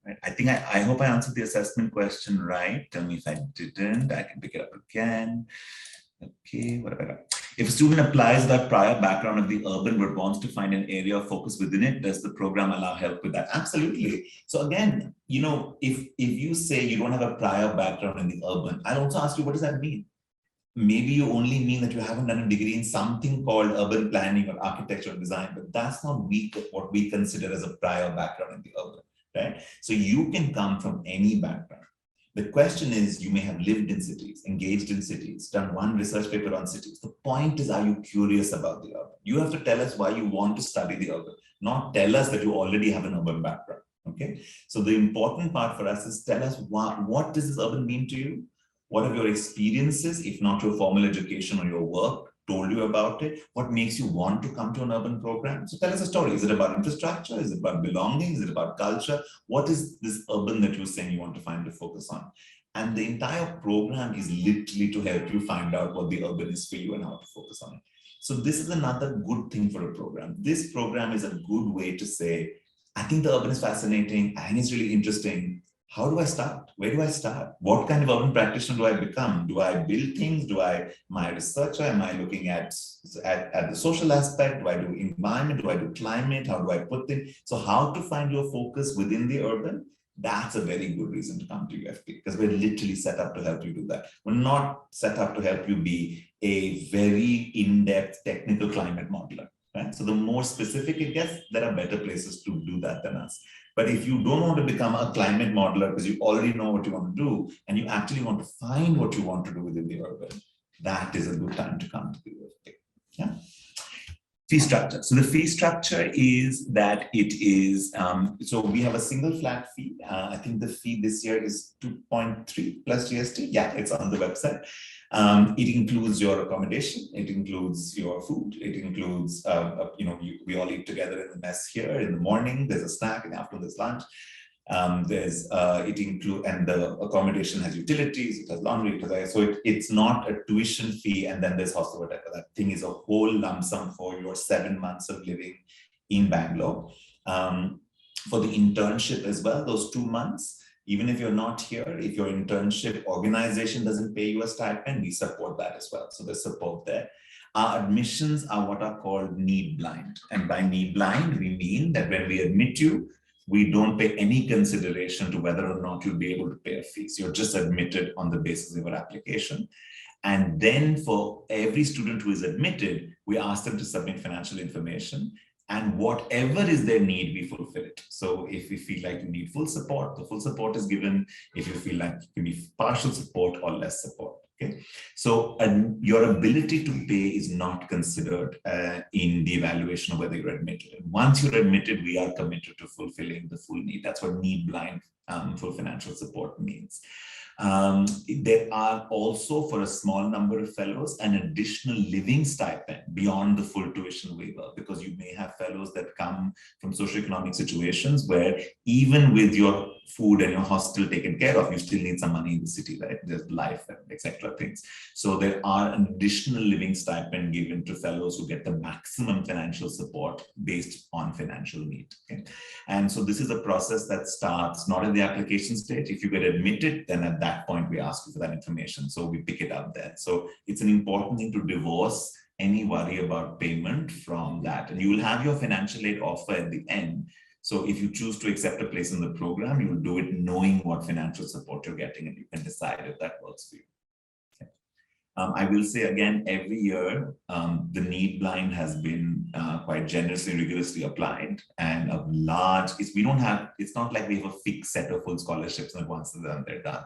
Right. I hope I answered the assessment question right. Tell me if I didn't. I can pick it up again. Okay, what about that? If a student applies that prior background of the urban but wants to find an area of focus within it, does the program allow help with that? Absolutely. So again, if you say you don't have a prior background in the urban, I'll also ask you, what does that mean? Maybe you only mean that you haven't done a degree in something called urban planning or architecture or design, but that's not what we consider as a prior background in the urban. Right? So you can come from any background. The question is, you may have lived in cities, engaged in cities, done one research paper on cities. The point is, are you curious about the urban? You have to tell us why you want to study the urban, not tell us that you already have an urban background. Okay. So the important part for us is tell us what does this urban mean to you? What are your experiences, if not your formal education or your work, told you about it? What makes you want to come to an urban program? So tell us a story. Is it about infrastructure? Is it about belonging? Is it about culture? What is this urban that you're saying you want to find to focus on? And the entire program is literally to help you find out what the urban is for you and how to focus on it. So this is another good thing for a program. This program is a good way to say, I think the urban is fascinating. I think it's really interesting. How do I start? Where do I start? What kind of urban practitioner do I become? Do I build things? Am I a researcher? Am I looking at the social aspect? Do I do environment? Do I do climate? How do I put things? So how to find your focus within the urban? That's a very good reason to come to UFP, because we're literally set up to help you do that. We're not set up to help you be a very in-depth technical climate modeler. Right? So the more specific it gets, there are better places to do that than us. But if you don't want to become a climate modeler because you already know what you want to do, and you actually want to find what you want to do within the urban, that is a good time to come to the UFP. Yeah. Fee structure. So the fee structure is that it is, so we have a single flat fee. I think the fee this year is 2.3 plus GST. Yeah, it's on the website. It includes your accommodation. It includes your food. It includes, we all eat together in the mess here in the morning. There's a snack, in the afternoon there's lunch. And the accommodation has utilities, it has laundry, so it's not a tuition fee and then there's hostel, whatever. That thing is a whole lump sum for your 7 months of living in Bangalore. For the internship as well, those 2 months, even if you're not here, if your internship organization doesn't pay you a stipend, we support that as well. So there's support there. Our admissions are what are called need blind. And by need blind, we mean that when we admit you, we don't pay any consideration to whether or not you'll be able to pay a fee. So you're just admitted on the basis of your application. And then for every student who is admitted, we ask them to submit financial information. And whatever is their need, we fulfill it. So if we feel like you need full support, the full support is given. If you feel like you need partial support or less support. Okay, so your ability to pay is not considered in the evaluation of whether you're admitted. And once you're admitted, we are committed to fulfilling the full need. That's what need blind full financial support means. There are also, for a small number of fellows, an additional living stipend beyond the full tuition waiver, because you may have fellows that come from socioeconomic situations where even with your food and your hostel taken care of, you still need some money in the city, right? There's life and etc. things. So there are an additional living stipend given to fellows who get the maximum financial support based on financial need. Okay? And so this is a process that starts not at the application stage. If you get admitted, then at that point we ask you for that information. So we pick it up there. So it's an important thing to divorce any worry about payment from that. And you will have your financial aid offer at the end. So if you choose to accept a place in the program, you will do it knowing what financial support you're getting, and you can decide if that works for you. Okay. I will say again, every year, the need blind has been quite generously, rigorously applied, and a large, it's not like we have a fixed set of full scholarships and once they're done.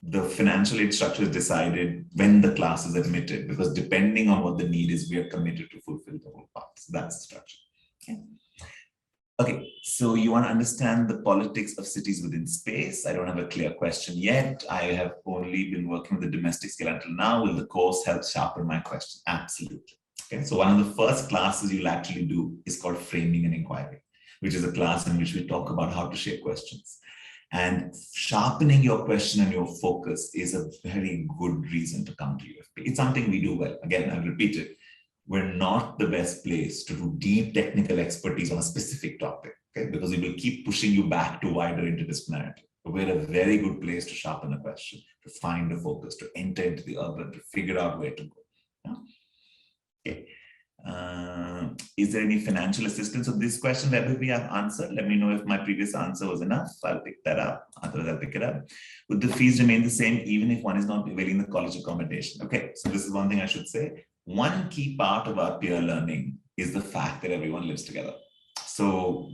The financial aid structure is decided when the class is admitted, because depending on what the need is, we are committed to fulfill the whole part. So that's the structure. Okay. Okay, so you want to understand the politics of cities within space. I don't have a clear question yet. I have only been working with the domestic scale until now. Will the course help sharpen my question? Absolutely. Okay, so one of the first classes you'll actually do is called Framing and Inquiry, which is a class in which we talk about how to shape questions. And sharpening your question and your focus is a very good reason to come to UFP. It's something we do well. Again, I'll repeat it. We're not the best place to do deep technical expertise on a specific topic, okay? Because it will keep pushing you back to wider interdisciplinarity. But we're a very good place to sharpen a question, to find a focus, to enter into the urban, to figure out where to go. Yeah? Okay. Is there any financial assistance? So this question that we have answered, let me know if my previous answer was enough. I'll pick that up, otherwise I'll pick it up. Would the fees remain the same even if one is not availing the college accommodation? Okay, so this is one thing I should say. One key part of our peer learning is the fact that everyone lives together. So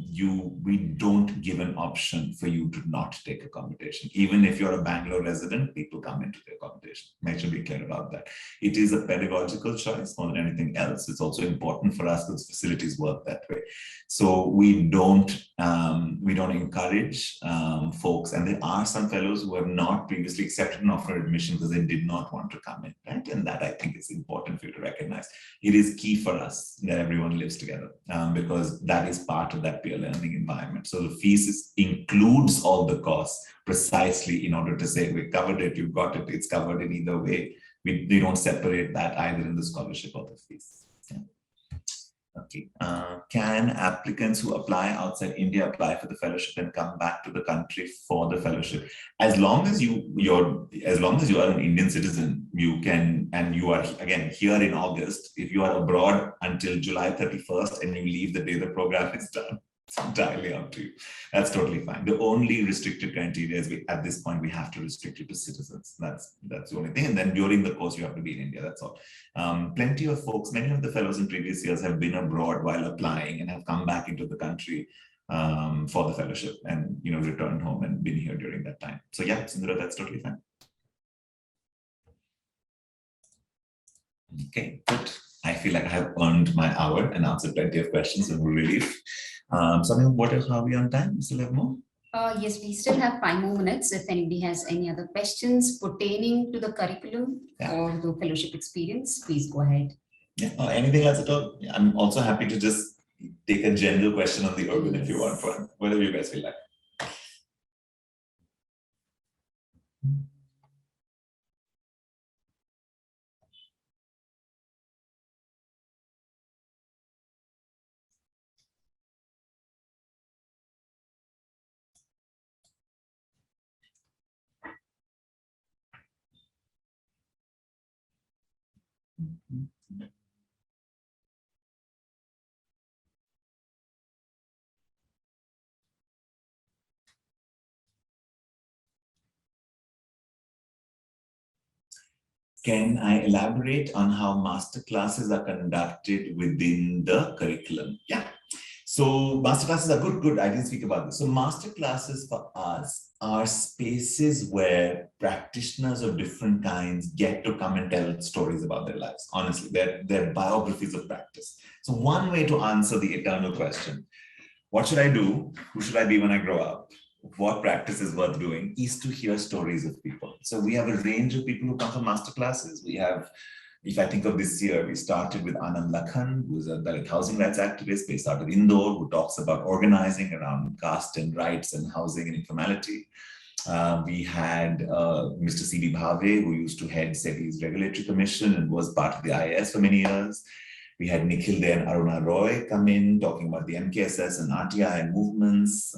we don't give an option for you to not take accommodation. Even if you're a Bangalore resident, people come into the accommodation. Make sure be clear about that. It is a pedagogical choice more than anything else. It's also important for us because facilities work that way. So we don't encourage folks, and there are some fellows who have not previously accepted an offer of admission because they did not want to come in, right? And that I think is important for you to recognize. It is key for us that everyone lives together because that is part of that peer learning environment. So the fees includes all the costs precisely in order to say we covered it, you got it, it's covered in either way. We don't separate that either in the scholarship or the fees. Yeah. Okay. Can applicants who apply outside India apply for the fellowship and come back to the country for the fellowship? As long as you are an Indian citizen, you can, and you are again here in August. If you are abroad until July 31st and you leave the day the program is done, it's entirely up to you. That's totally fine. The only restricted criteria is at this point we have to restrict it to citizens. That's the only thing. And then during the course you have to be in India. That's all. Plenty of folks, many of the fellows in previous years have been abroad while applying and have come back into the country for the fellowship and returned home and been here during that time. So yeah, Sindhura, that's totally fine. Okay, good. I feel like I have earned my hour and answered plenty of questions with relief. So how are we on time? We still have more? Yes, we still have 5 more minutes. If anybody has any other questions pertaining to the curriculum or the fellowship experience, please go ahead. Yeah, or anything else at all? I'm also happy to just take a general question on the urban if you want one. Whatever you guys feel like. Can I elaborate on how master classes are conducted within the curriculum? Yeah. So masterclasses are good. I didn't speak about this. So masterclasses for us are spaces where practitioners of different kinds get to come and tell stories about their lives. Honestly, they're biographies of practice. So one way to answer the eternal question, what should I do? Who should I be when I grow up? What practice is worth doing is to hear stories of people. So we have a range of people who come from masterclasses. We have, if I think of this year, we started with Anand Lakhan, who's a Dalit housing rights activist based out of Indore, who talks about organizing around caste and rights and housing and informality. We had Mr. C.B. Bhave, who used to head SEBI's Regulatory Commission and was part of the IIHS for many years. We had Nikhil Day and Aruna Roy come in talking about the MKSS and RTI and movements.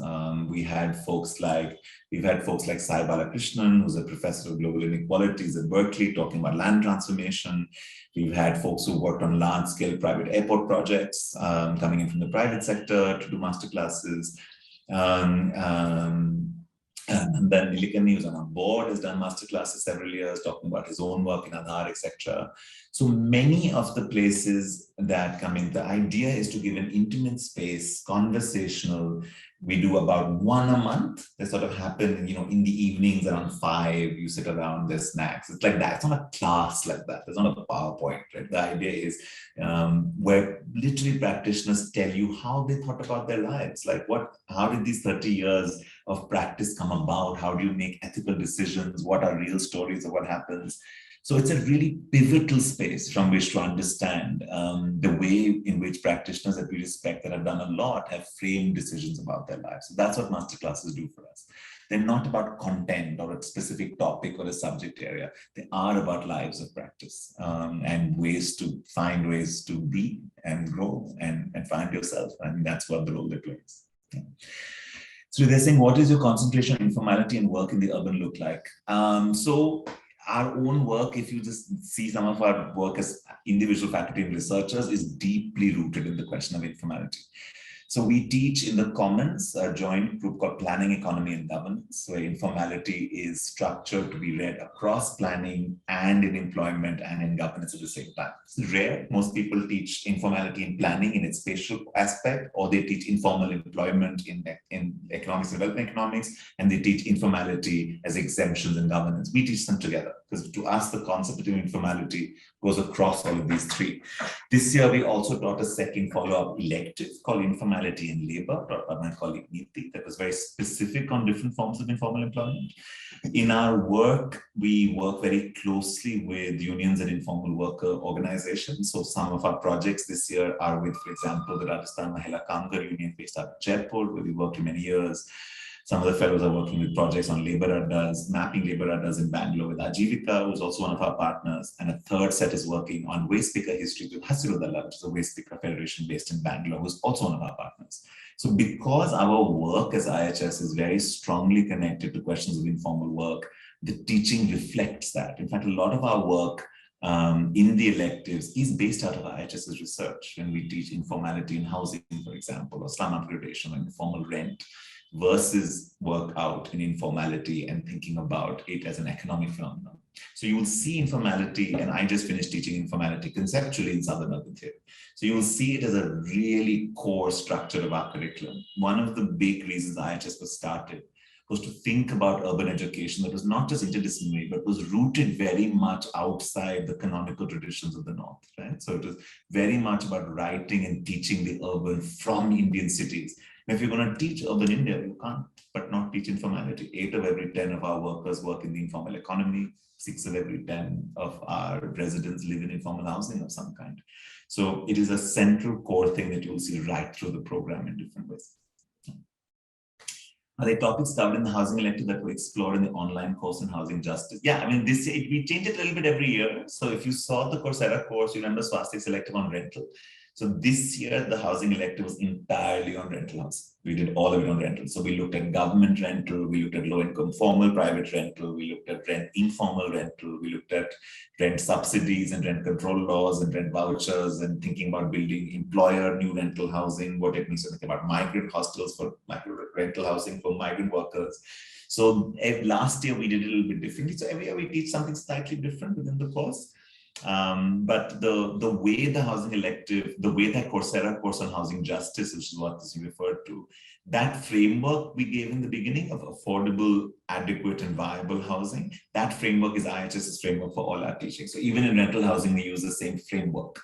We've had folks like Sai Balakrishnan, who's a professor of global inequalities at Berkeley, talking about land transformation. We've had folks who worked on large-scale private airport projects, coming in from the private sector to do masterclasses. And then Nilikani, who's on our board, has done masterclasses several years, talking about his own work in Aadhaar, etc. So many of the places that come in, the idea is to give an intimate space, conversational. We do about one a month. They sort of happen, in the evenings around 5, you sit around, there's snacks. It's like that. It's not a class like that. There's not a PowerPoint, right? The idea is where literally practitioners tell you how they thought about their lives. Like how did these 30 years of practice come about? How do you make ethical decisions? What are real stories of what happens? So it's a really pivotal space from which to understand the way in which practitioners that we respect that have done a lot have framed decisions about their lives. So that's what masterclasses do for us. They're not about content or a specific topic or a subject area. They are about lives of practice and find ways to be and grow and find yourself. And that's what the role they play is. Yeah. So they're saying, what is your concentration on informality and work in the urban look like? So our own work, if you just see some of our work as individual faculty and researchers, is deeply rooted in the question of informality. So we teach in the Commons, a joint group called Planning, Economy and Governance, where informality is structured to be read across planning and in employment and in governance at the same time. It's rare. Most people teach informality in planning in its spatial aspect, or they teach informal employment in economics, development economics, and they teach informality as exemptions in governance. We teach them together because to us, the concept of informality goes across all of these three. This year, we also taught a second follow-up elective called Informality and Labor, taught by my colleague Neeti, that was very specific on different forms of informal employment. In our work, we work very closely with unions and informal worker organizations. So some of our projects this year are with, for example, the Rajasthan Mahila Kamgar Union based out of Jaipur, where we worked for many years. Some of the fellows are working with projects on labor addas, mapping labor addas in Bangalore with Ajivika, who's also one of our partners. And a third set is working on waste picker history with Hasirudalla, which is a waste picker federation based in Bangalore, who's also one of our partners. So because our work as IIHS is very strongly connected to questions of informal work, the teaching reflects that. In fact, a lot of our work in the electives is based out of IIHS's research. When we teach informality in housing, for example, or slum upgradation or informal rent, versus work out in informality and thinking about it as an economic phenomenon. So you will see informality, and I just finished teaching informality conceptually in Southern Urban Theory. So you will see it as a really core structure of our curriculum. One of the big reasons IIHS was started was to think about urban education that was not just interdisciplinary, but was rooted very much outside the canonical traditions of the North, right? So it was very much about writing and teaching the urban from Indian cities. If you're going to teach urban India, you can't but not teach informality. 8 of every 10 of our workers work in the informal economy. 6 of every 10 of our residents live in informal housing of some kind. So it is a central core thing that you'll see right through the program in different ways. Are there topics covered in the housing elective that we explore in the online course in housing justice? Yeah, I mean, we change it a little bit every year. So if you saw the Coursera course, you remember Swastik's elective on rental. So this year, the housing elective was entirely on rental housing. We did all of it on rental. So we looked at government rental, we looked at low-income formal private rental, we looked at informal rental, we looked at rent subsidies and rent control laws and rent vouchers and thinking about building employer new rental housing, what it means to think about migrant hostels for rental housing for migrant workers. So last year we did it a little bit differently. So every year we teach something slightly different within the course. But the way the housing elective, the way that Coursera course on housing justice, which is what this is referred to, that framework we gave in the beginning of affordable, adequate, and viable housing, that framework is IIHS's framework for all our teaching. So even in rental housing, we use the same framework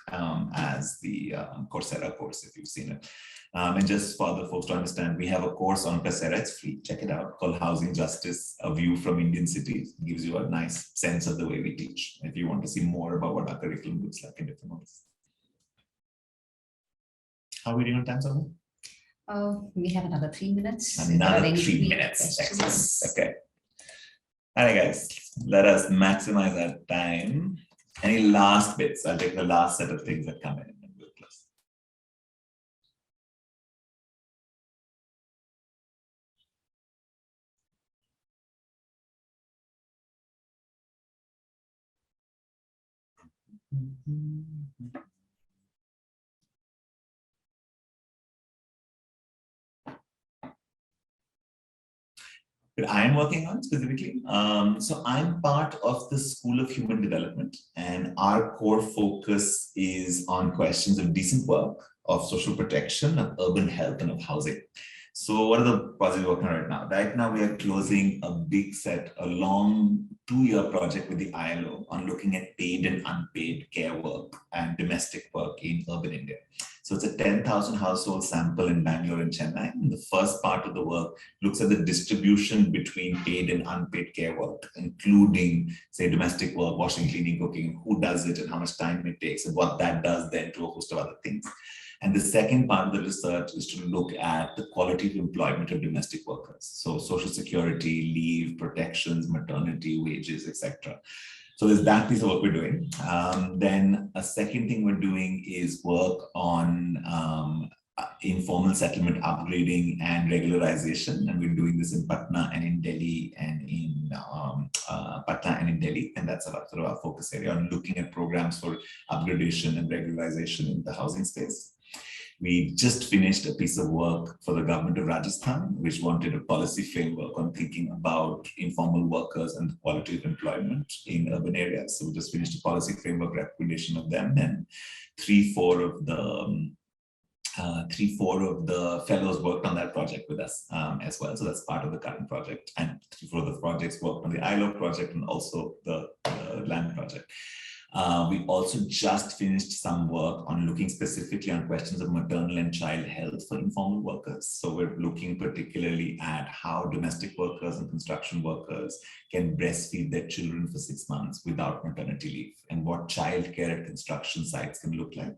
as the Coursera course, if you've seen it. And just for the folks to understand, we have a course on Coursera, it's free, check it out, called Housing Justice, A View from Indian Cities. It gives you a nice sense of the way we teach, if you want to see more about what our curriculum looks like in different ways. How are we doing on time, Sonia? We have another 3 minutes. Another 3 minutes, excellent, okay. All right, guys, let us maximize our time. Any last bits? I'll take the last set of things that come in. That I am working on specifically. So I'm part of the School of Human Development, and our core focus is on questions of decent work, of social protection, of urban health, and of housing. So what are the projects we're working on right now? Right now, we are closing a big set, a long 2-year project with the ILO on looking at paid and unpaid care work and domestic work in urban India. So it's a 10,000 household sample in Bangalore and Chennai. And the first part of the work looks at the distribution between paid and unpaid care work, including, say, domestic work, washing, cleaning, cooking, who does it and how much time it takes, and what that does then to a host of other things. And the second part of the research is to look at the quality of employment of domestic workers. So social security, leave, protections, maternity, wages, etc. So there's that piece of work we're doing. Then a second thing we're doing is work on informal settlement upgrading and regularization. And we're doing this in Patna and in Delhi and in Patna and in Delhi. And that's sort of our focus area on looking at programs for upgradation and regularization in the housing space. We just finished a piece of work for the government of Rajasthan, which wanted a policy framework on thinking about informal workers and the quality of employment in urban areas. So we just finished a policy framework recommendation of them, and 3-4 of the fellows worked on that project with us as well. So that's part of the current project, and 3-4 of the projects worked on the ILO project and also the land project. We also just finished some work on looking specifically on questions of maternal and child health for informal workers. So we're looking particularly at how domestic workers and construction workers can breastfeed their children for 6 months without maternity leave, and what childcare at construction sites can look like.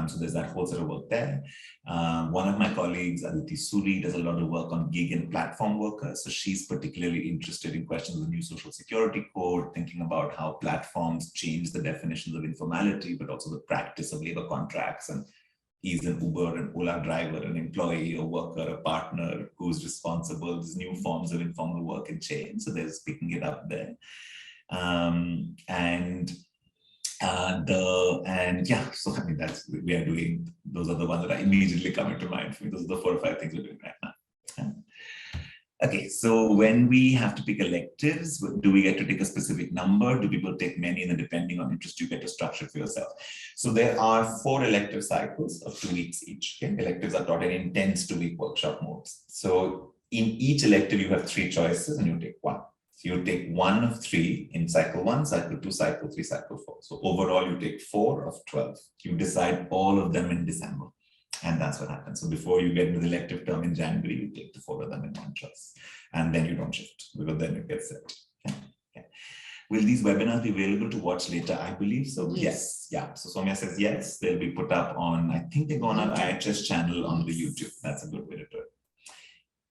So there's that whole sort of work there. One of my colleagues, Aditi Suri, does a lot of work on gig and platform workers. So she's particularly interested in questions of the new social security code, thinking about how platforms change the definitions of informality, but also the practice of labor contracts. And is an Uber and Ola driver, an employee, a worker, a partner who's responsible. These new forms of informal work and change. So there's picking it up there. So I mean, we are doing, those are the ones that are immediately coming to mind for me. Those are the 4 or 5 things we're doing right now. Okay, so when we have to pick electives, do we get to take a specific number? Do people take many? And then depending on interest, you get to structure it for yourself. So there are 4 elective cycles of 2 weeks each. Okay? Electives are taught in intense 2-week workshop modes. So in each elective, you have 3 choices and you take 1. So you take 1 of 3 in cycle 1, cycle 2, cycle 3, cycle 4. So overall, you take 4 of 12. You decide all of them in December. And that's what happens. So before you get into the elective term in January, you take the 4 of them in one choice. And then you don't shift, because then it gets set. Okay. Okay. Will these webinars be available to watch later? I believe so. Yes. Yeah. So Soumya says yes. They'll be put up on, I think they go on our IIHS channel on the YouTube. That's a good way to do it.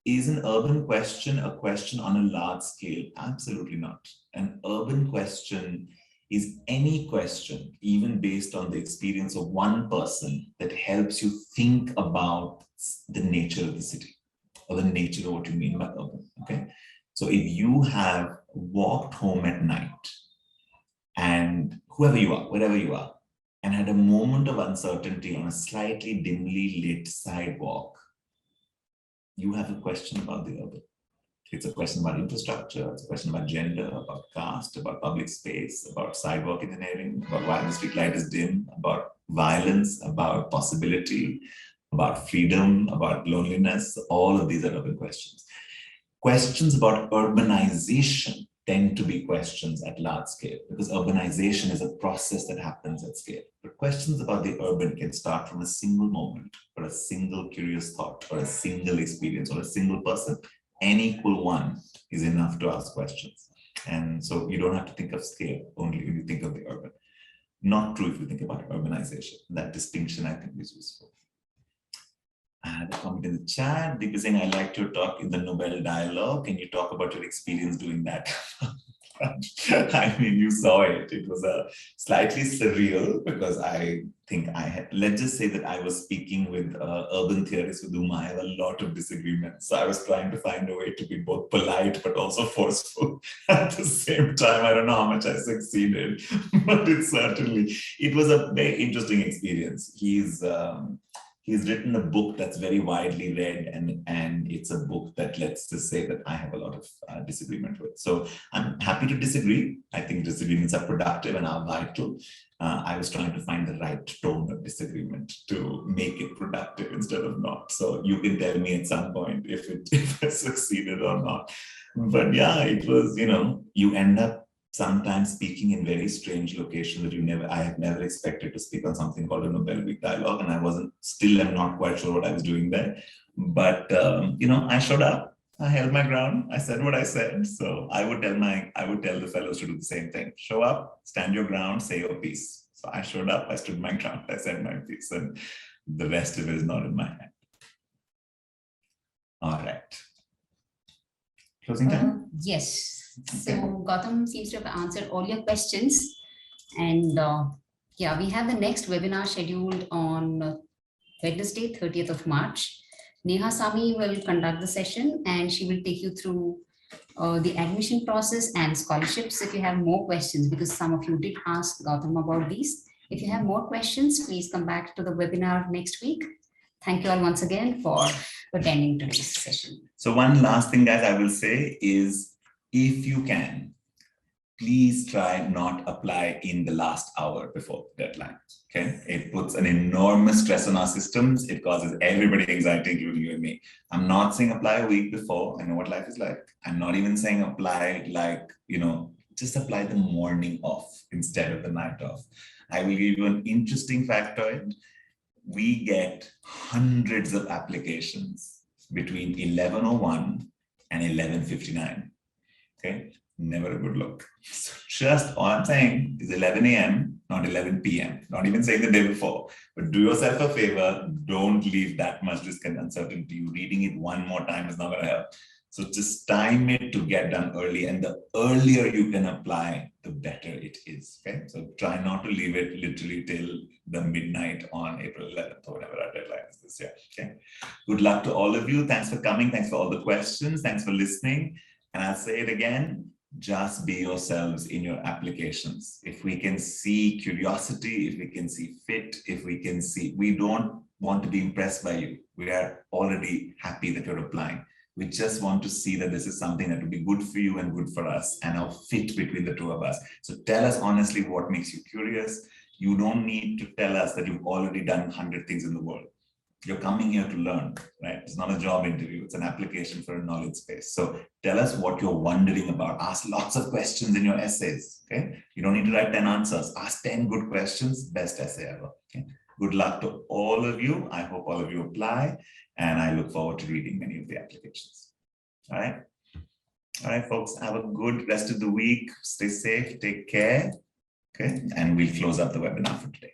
Is an urban question a question on a large scale? Absolutely not. An urban question is any question, even based on the experience of one person, that helps you think about the nature of the city or the nature of what you mean by urban. Okay. So if you have walked home at night and whoever you are, wherever you are, and had a moment of uncertainty on a slightly dimly lit sidewalk, you have a question about the urban. It's a question about infrastructure, it's a question about gender, about caste, about public space, about sidewalk engineering, about why the street light is dim, about violence, about possibility, about freedom, about loneliness. All of these are urban questions. Questions about urbanization tend to be questions at large scale because urbanization is a process that happens at scale. But questions about the urban can start from a single moment or a single curious thought or a single experience or a single person. N equal 1 is enough to ask questions. And so you don't have to think of scale only when you think of the urban. Not true if you think about urbanization. That distinction, I think, is useful. I had a comment in the chat. Deep is saying, I liked your talk in the Nobel Dialogue. Can you talk about your experience doing that? I mean, you saw it. It was a slightly surreal because I think I had, let's just say that I was speaking with urban theorists with whom I have a lot of disagreements. So I was trying to find a way to be both polite but also forceful at the same time. I don't know how much I succeeded, but it was a very interesting experience. He's written a book that's very widely read, and it's a book that, let's just say, that I have a lot of disagreement with. So I'm happy to disagree. I think disagreements are productive and are vital. I was trying to find the right tone of disagreement to make it productive instead of not. So you can tell me at some point if it succeeded or not. But yeah, it was, you end up sometimes speaking in very strange locations that I have never expected to speak on something called a Nobel Week Dialogue, and I'm not quite sure what I was doing there. But I showed up, I held my ground, I said what I said. So I would tell the fellows to do the same thing. Show up, stand your ground, say your piece. So I showed up, I stood my ground, I said my piece, and the rest of it is not in my hand. All right. Closing time? Yes. So Gautam seems to have answered all your questions. And yeah, we have the next webinar scheduled on Wednesday, 30th of March. Neha Sami will conduct the session and she will take you through the admission process and scholarships. If you have more questions, because some of you did ask Gautam about these. If you have more questions, please come back to the webinar next week. Thank you all once again for attending today's session. So one last thing, guys, I will say is, if you can, please try not apply in the last hour before the deadline. Okay, it puts an enormous stress on our systems. It causes everybody anxiety, including you and me. I'm not saying apply a week before. I know what life is like. I'm not even saying apply just apply the morning off instead of the night off. I will give you an interesting factoid. We get hundreds of applications between 11:01 and 11:59. Okay, never a good look. So just all I'm saying is 11 a.m., not 11 p.m. Not even saying the day before, but do yourself a favor. Don't leave that much risk and uncertainty. Reading it one more time is not going to help. So just time it to get done early, and the earlier you can apply, the better it is. Okay, so try not to leave it literally till the midnight on April 11th or whatever our deadline is this year. Okay, good luck to all of you. Thanks for coming. Thanks for all the questions. Thanks for listening. And I'll say it again, just be yourselves in your applications. If we can see curiosity, if we can see fit, we don't want to be impressed by you. We are already happy that you're applying. We just want to see that this is something that will be good for you and good for us and a fit between the two of us. So tell us honestly what makes you curious. You don't need to tell us that you've already done 100 things in the world. You're coming here to learn, right? It's not a job interview. It's an application for a knowledge space. So tell us what you're wondering about. Ask lots of questions in your essays, okay? You don't need to write 10 answers. Ask 10 good questions, best essay ever, okay? Good luck to all of you. I hope all of you apply, and I look forward to reading many of the applications. All right? All right, folks, have a good rest of the week. Stay safe, take care, okay? And we'll close up the webinar for today.